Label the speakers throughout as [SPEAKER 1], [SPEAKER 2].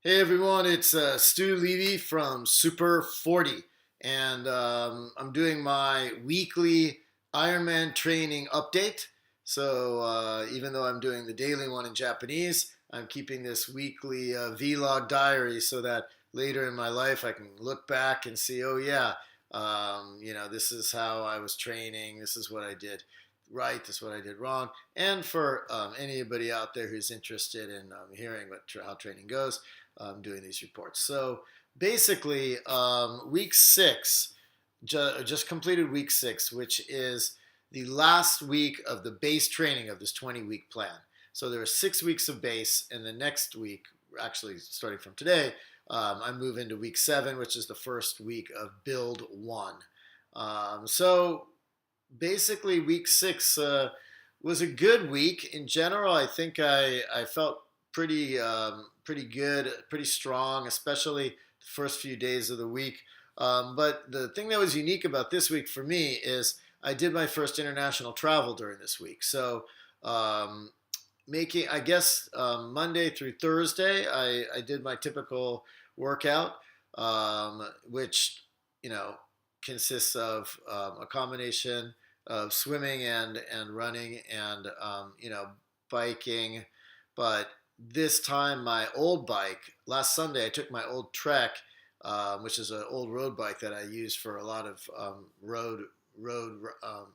[SPEAKER 1] Hey everyone, it's Stu Levy from Super 40, and I'm doing my weekly Ironman training update. So even though I'm doing the daily one in Japanese, I'm keeping this weekly vlog diary so that later in my life I can look back and see, oh yeah, this is how I was training, this is what I did right, this is what I did wrong, and for anybody out there who's interested in hearing how training goes doing these reports. So basically, week six, just completed week six, which is the last week of the base training of this 20-week plan. So there are 6 weeks of base, and the next week, actually starting from today, I move into week seven, which is the first week of build one. So basically, week six was a good week in general. I think I felt pretty good, pretty strong, especially the first few days of the week. But the thing that was unique about this week for me is I did my first international travel during this week. So um, making, I guess, Monday through Thursday, I did my typical workout, which you know consists of a combination of swimming and running and biking. But this time, my old bike. Last Sunday, I took my old Trek, which is an old road bike that I use for a lot of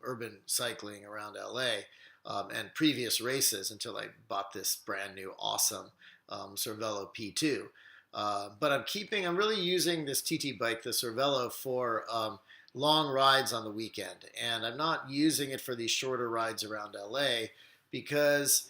[SPEAKER 1] urban cycling around LA, and previous races until I bought this brand new awesome Cervelo P2. But I'm really using this TT bike, the Cervelo, for long rides on the weekend. And I'm not using it for these shorter rides around LA because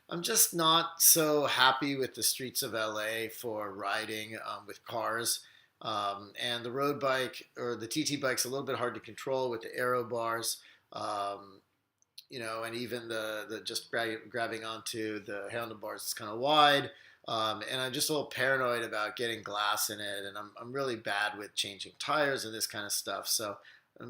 [SPEAKER 1] I'm just not so happy with the streets of LA for riding with cars. And the road bike or the TT bike's a little bit hard to control with the aero bars. And even the just grabbing onto the handlebars is kind of wide. And I'm just a little paranoid about getting glass in it, and I'm really bad with changing tires and this kind of stuff. So I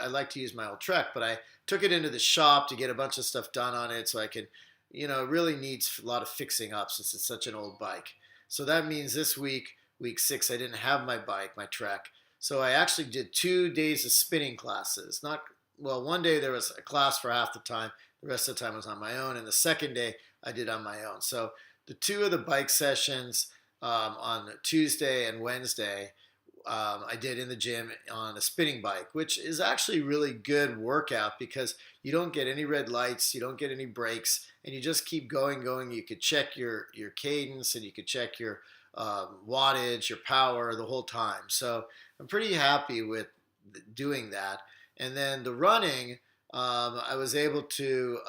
[SPEAKER 1] like to use my old Trek, but I took it into the shop to get a bunch of stuff done on it, so I can, it really needs a lot of fixing up since it's such an old bike. So that means this week, week six, I didn't have my bike, my Trek. So I actually did 2 days of spinning classes. Not well, one day there was a class for half the time. The rest of the time was on my own, and the second day I did on my own. So the two of the bike sessions on Tuesday and Wednesday, I did in the gym on a spinning bike, which is actually really good workout because you don't get any red lights, you don't get any breaks, and you just keep going. You could check your cadence and you could check your wattage, your power the whole time. So I'm pretty happy with doing that. And then the running, I was able to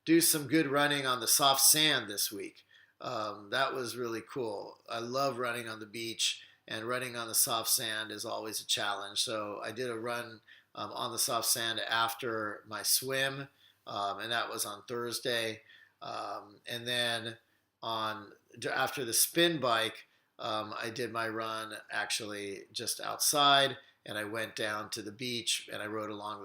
[SPEAKER 1] do some good running on the soft sand this week. That was really cool. I love running on the beach, and running on the soft sand is always a challenge. So I did a run on the soft sand after my swim, and that was on Thursday. And then on after the spin bike, I did my run actually just outside, and I went down to the beach and I ran along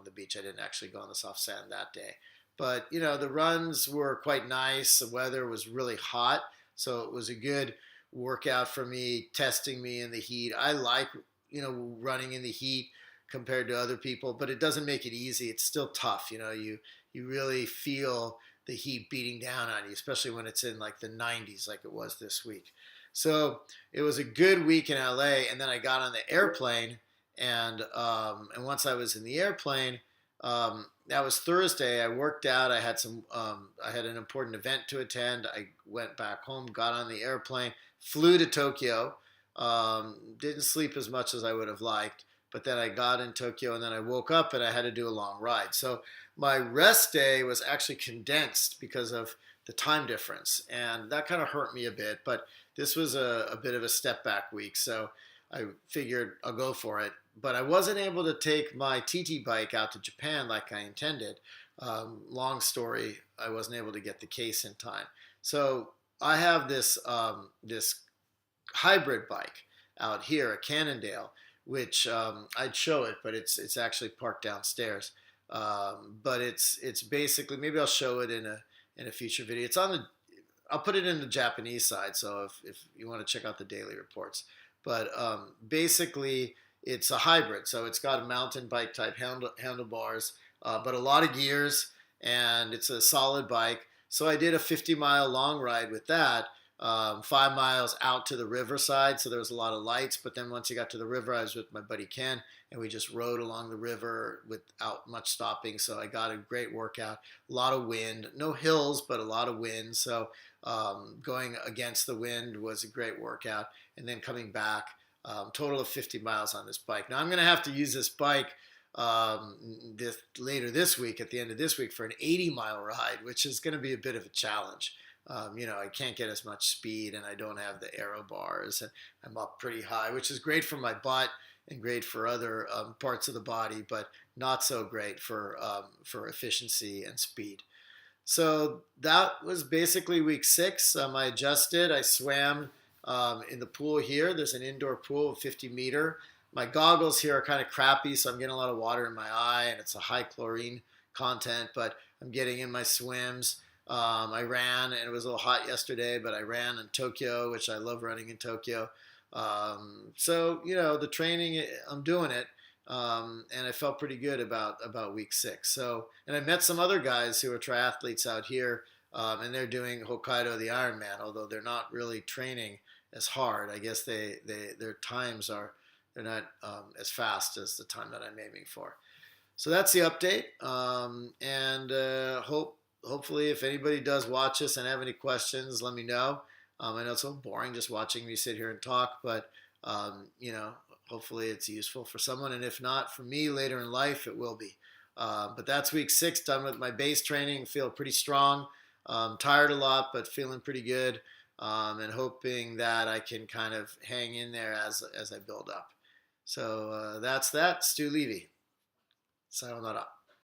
[SPEAKER 1] the beach. I didn't actually go on the soft sand that day. But the runs were quite nice. The weather was really hot, so it was a good workout for me, testing me in the heat. I like running in the heat compared to other people, but it doesn't make it easy. It's still tough. You really feel the heat beating down on you, especially when it's in like the 90s, like it was this week. So it was a good week in LA, and then I got on the airplane, and once I was in the airplane, that was Thursday. I worked out. I had an important event to attend. I went back home, got on the airplane, flew to Tokyo. Didn't sleep as much as I would have liked, but then I got in Tokyo, and then I woke up and I had to do a long ride. So my rest day was actually condensed because of the time difference, and that kind of hurt me a bit. But this was a bit of a step back week, so I figured I'll go for it. But I wasn't able to take my TT bike out to Japan like I intended. Long story, I wasn't able to get the case in time. So I have this hybrid bike out here at Cannondale, which I'd show it, but it's actually parked downstairs. But it's basically, maybe I'll show it in a future video. It's on the I'll put it in the Japanese side. So if you want to check out the daily reports, but basically it's a hybrid. So it's got a mountain bike type handlebars, but a lot of gears, and it's a solid bike. So I did a 50-mile long ride with that. 5 miles out to the riverside, so there was a lot of lights. But then once you got to the river, I was with my buddy Ken, and we just rode along the river without much stopping. So I got a great workout. A lot of wind, no hills, but a lot of wind. So going against the wind was a great workout. And then coming back, total of 50 miles on this bike. Now I'm going to have to use this bike later this week, at the end of this week, for an 80-mile ride, which is going to be a bit of a challenge. I can't get as much speed, and I don't have the aero bars, and I'm up pretty high, which is great for my butt and great for other parts of the body, but not so great for efficiency and speed. So that was basically week 6. I adjusted. I swam in the pool here. There's an indoor pool, 50-meter. My goggles here are kind of crappy, so I'm getting a lot of water in my eye, and it's a high chlorine content, but I'm getting in my swims. I ran, and it was a little hot yesterday, but I ran in Tokyo, which I love running in Tokyo. So, the training, I'm doing it. And I felt pretty good about week 6. So, and I met some other guys who are triathletes out here, and they're doing Hokkaido, the Ironman, although they're not really training as hard. I guess their times they're not as fast as the time that I'm aiming for. So that's the update. And hopefully, if anybody does watch this and have any questions, let me know. I know it's so boring just watching me sit here and talk, but hopefully it's useful for someone. And if not, for me later in life, it will be. But that's week 6, done with my base training. Feel pretty strong. Tired a lot, but feeling pretty good. And hoping that I can kind of hang in there as I build up. So that's that. Stu Levy. Sayonara.